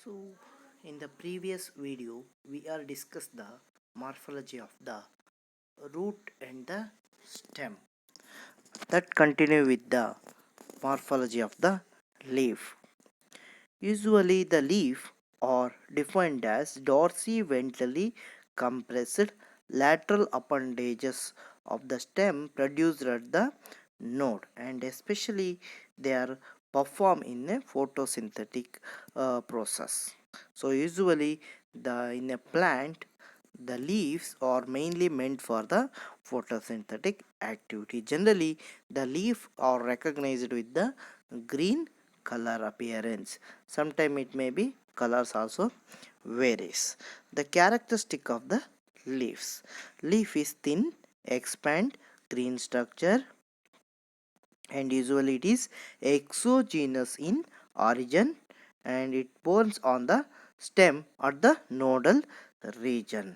So, in the previous video, we are discussed the morphology of the root and the stem. That continue with the morphology of the leaf. Usually, the leaf are defined as dorsi-ventrally compressed lateral appendages of the stem produced at the node, and especially they are performed in a photosynthetic process. So usually in a plant the leaves are mainly meant for the photosynthetic activity. Generally the leaf are recognized with the green color appearance. Sometimes it may be colors also varies. The characteristic of the leaves. Leaf is thin, expand, green structure, and usually it is exogenous in origin, and it burns on the stem at the nodal region.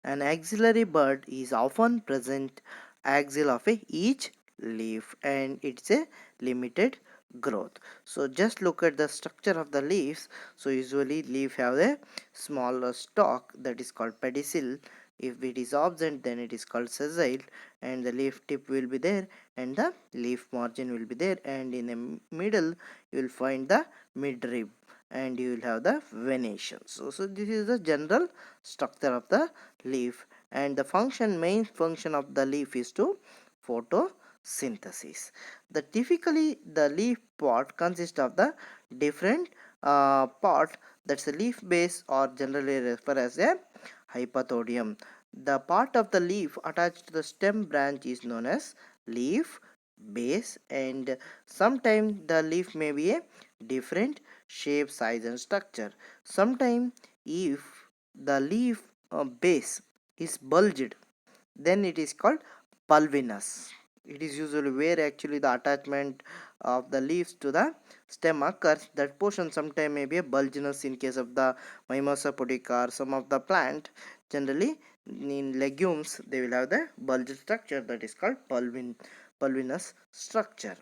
An axillary bud is often present axial of each leaf, and it's a limited growth. So just look at the structure of the leaves. So usually leaf have a smaller stalk that is called pedicel. If it is absent, then it is called sessile, and the leaf tip will be there and the leaf margin will be there, and in the middle you will find the midrib, and you will have the venation. So this is the general structure of the leaf, and the main function of the leaf is to photosynthesis. The leaf part consists of the different part, that's a leaf base, or generally referred as a hypothodium. The part of the leaf attached to the stem branch is known as leaf base, and sometimes the leaf may be a different shape, size and structure. Sometimes if the leaf base is bulged, then it is called pulvinous. It is usually where actually the attachment of the leaves to the stem occurs. That portion sometimes may be a bulginous in case of the mimosa pudica or some of the plant. Generally in legumes they will have the bulged structure, that is called pulvinous structure.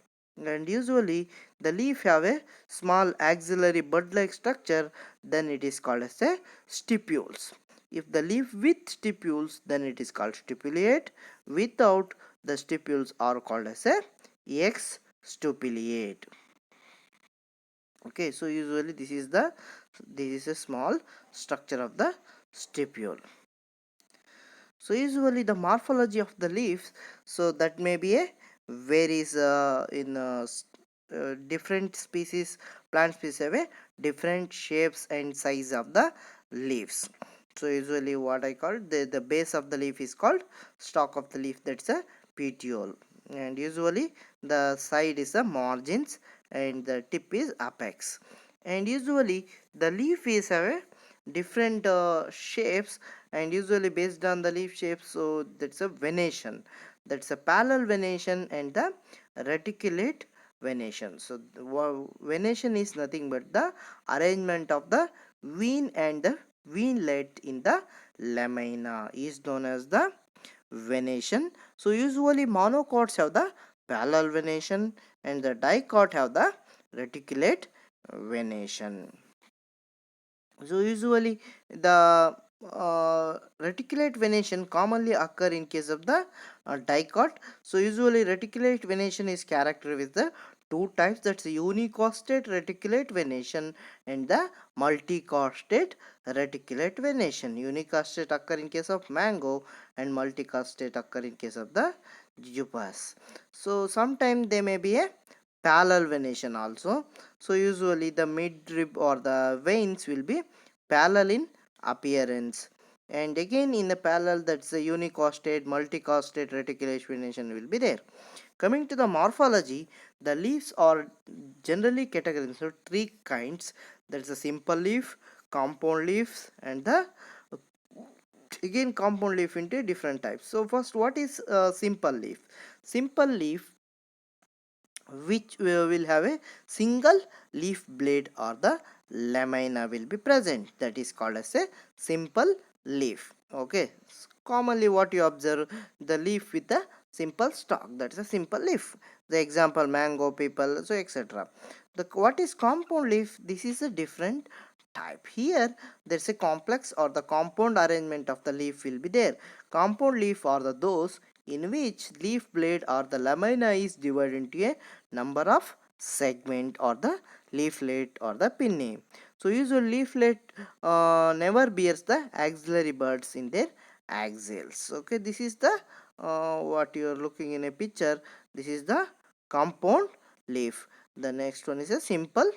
And usually the leaf have a small axillary bud like structure, then it is called as a stipules. If the leaf with stipules, then it is called stipulate. Without, the stipules are called as a exstipulate. Okay, so usually this is a small structure of the stipule. So usually the morphology of the leaves, so that may be a varies in different species. Plant species have a different shapes and size of the leaves. So usually what I call the base of the leaf is called stalk of the leaf, that's a petiole, and usually the side is the margins and the tip is apex. And usually the leaf is have a different shapes, and usually based on the leaf shape, so that's a venation, that's a parallel venation and the reticulate venation. So venation is nothing but the arrangement of the vein, and the veinlet in the lamina is known as the venation. So usually monocots have the parallel venation, and the dicot have the reticulate venation. So usually the reticulate venation commonly occur in case of the dicot. So usually reticulate venation is characterized with the two types, that's unicostate reticulate venation and the multicostate reticulate venation. Unicostate occur in case of mango, and multicostate occur in case of the jujubas. So sometimes they may be a parallel venation also. So usually the midrib or the veins will be parallel in appearance, and again in the parallel, that's the unicostate multicostate reticulation will be there. Coming to the morphology, the leaves are generally categorized into three kinds, that's a simple leaf, compound leaves, and the again compound leaf into different types. So first, what is simple leaf? Simple leaf which will have a single leaf blade or the lamina will be present, that is called as a simple leaf. Okay, commonly what you observe, the leaf with a simple stalk, that is a simple leaf. The example mango, people, so etc. The what is compound leaf? This is a different type. Here there's a complex or the compound arrangement of the leaf will be there. Compound leaf are the those in which leaf blade or the lamina is divided into a number of segment or the leaflet or the pinnae. So usually leaflet never bears the axillary buds in their axils. Okay, this is the what you are looking in a picture. This is the compound leaf. The next one is a simple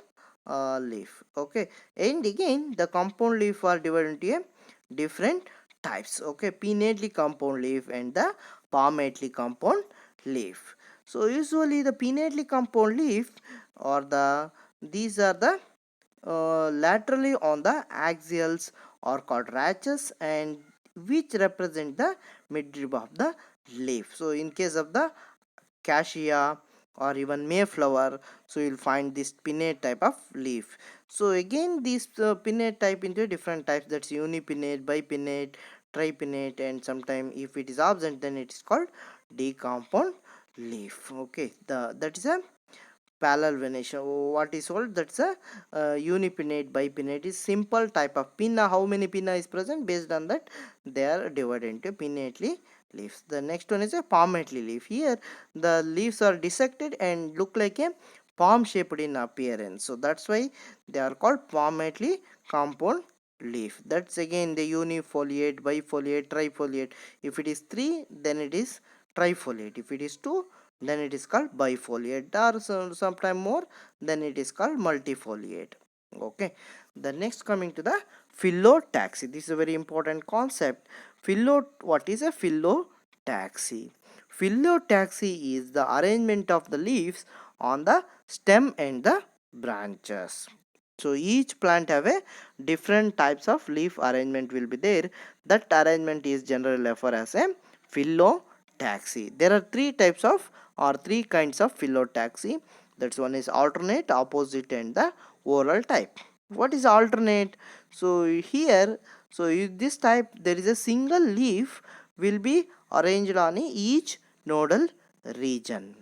leaf. Okay, and again the compound leaf are divided into a different types. Okay, pinnately compound leaf and the palmately compound leaf. So usually the pinnately compound leaf or the these are the laterally on the axials or called rachis, and which represent the midrib of the leaf. So in case of the cassia or even mayflower, so you'll find this pinnate type of leaf. So again this pinnate type into different types, that's unipinnate, bipinnate, tripinnate, and sometime if it is absent then it is called decompound leaf. Okay, the that is a parallel venation. What is called, that's a unipinnate. Bipinnate is simple type of pinna. How many pinna is present, based on that they are divided into pinnately leaves. The next one is a palmately leaf. Here the leaves are dissected and look like a palm shaped in appearance, so that's why they are called palmately compound leaf. That's again the unifoliate, bifoliate, trifoliate. If it is 3 then it is trifoliate, if it is 2 then it is called bifoliate, or sometime more then it is called multifoliate. Okay, the next coming to the phyllotaxy. This is a very important concept. What is a phyllotaxy? Phyllotaxy is the arrangement of the leaves on the stem and the branches. So each plant have a different types of leaf arrangement will be there. That arrangement is generally referred as a phyllotaxy. There are three types of or three kinds of phyllotaxy. That's one is alternate, opposite, and the oral type. What is alternate? So here, so in this type there is a single leaf will be arranged on each nodal region.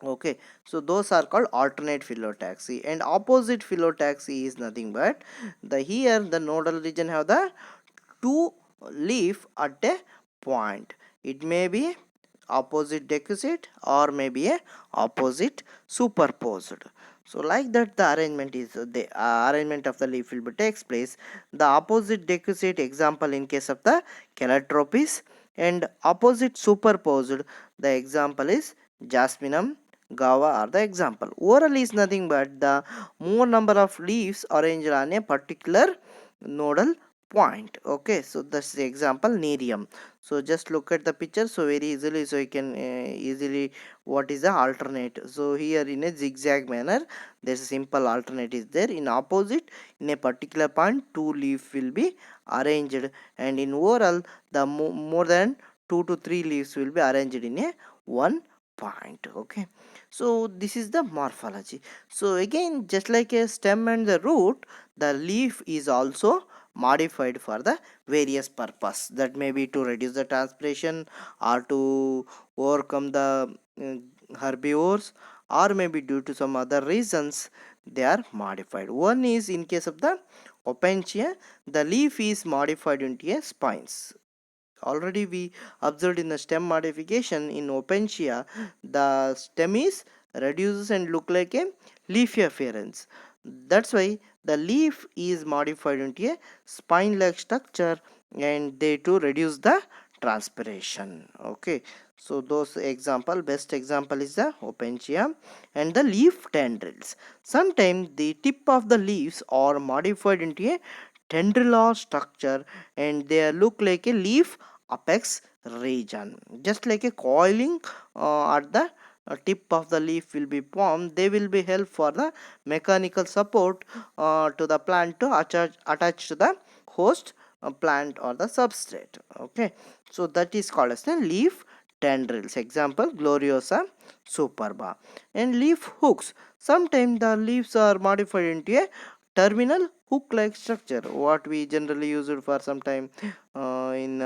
Okay, so those are called alternate phyllotaxy, and opposite phyllotaxy is nothing but the here the nodal region have the two leaf at a point. It may be opposite decussate or maybe a opposite superposed. So like that the arrangement is the arrangement of the leaf will be takes place. The opposite decussate example in case of the calotropis, and opposite superposed the example is jasminum, Gava are the example. Oral is nothing but the more number of leaves arranged on a particular nodal point. Okay, so that's the example nerium. So just look at the picture, so very easily, so you can easily what is the alternate. So here in a zigzag manner there's a simple alternate is there. In opposite, in a particular point two leaf will be arranged, and in oral the more than 2 to 3 leaves will be arranged in a one point. Okay, so this is the morphology. So again, just like a stem and the root, the leaf is also modified for the various purpose, that may be to reduce the transpiration or to overcome the herbivores, or maybe due to some other reasons they are modified. One is in case of the opentia, the leaf is modified into a spines. Already we observed in the stem modification in opentia, the stem is reduces and look like a leafy appearance. That's why the leaf is modified into a spine like structure, and they to reduce the transpiration. Okay, so those example, best example is the opentia. And the leaf tendrils, sometimes the tip of the leaves are modified into a tendrilar structure, and they look like a leaf apex region, just like a coiling at the tip of the leaf will be formed. They will be help for the mechanical support to the plant to attach to the host plant or the substrate. Okay, so that is called as the leaf tendrils. Example gloriosa superba. And leaf hooks, sometimes the leaves are modified into a terminal hook like structure, what we generally use it for some time in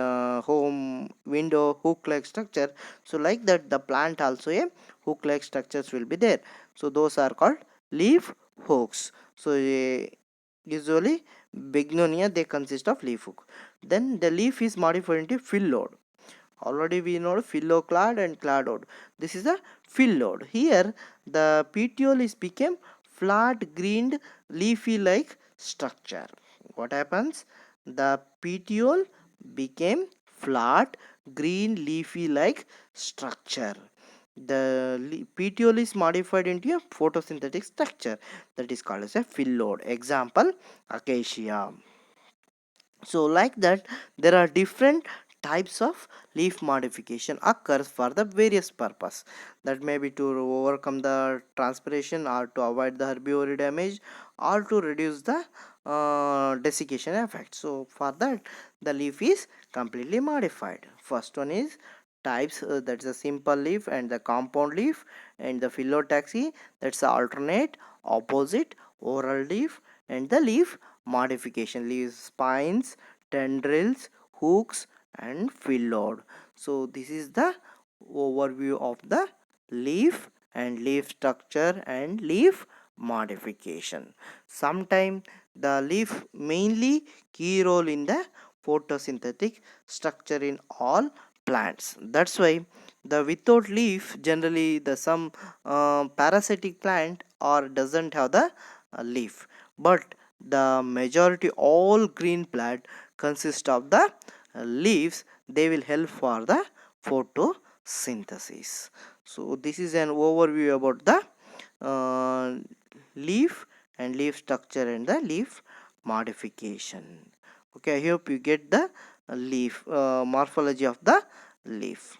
home window hook like structure. So like that the plant also a hook like structures will be there. So those are called leaf hooks. So Usually Bignonia, they consist of leaf hook. Then the leaf is modified into phyllodes. Already we know phylloclad and cladode. This is a phyllodes. Here the petiole is became flat greened leafy like structure. What happens? The petiole became flat green leafy like structure. The petiole is modified into a photosynthetic structure that is called as a phyllodes. Example, acacia. So like that, there are different types of leaf modification occurs for the various purpose, that may be to overcome the transpiration, or to avoid the herbivory damage, or to reduce the desiccation effect. So for that, the leaf is completely modified. First one is types, that's a simple leaf and the compound leaf, and the phyllotaxy, that's the alternate, opposite, oral leaf, and the leaf modification, leaves spines, tendrils, hooks, and phyllodes. So this is the overview of the leaf and leaf structure and leaf modification. Sometimes the leaf mainly key role in the photosynthetic structure in all plants. That's why the without leaf, generally the some parasitic plant or doesn't have the leaf, but the majority all green plant consist of the leaves. They will help for the photosynthesis. So this is an overview about the uh, leaf and leaf structure and the leaf modification. Okay, I hope you get the leaf morphology of the leaf.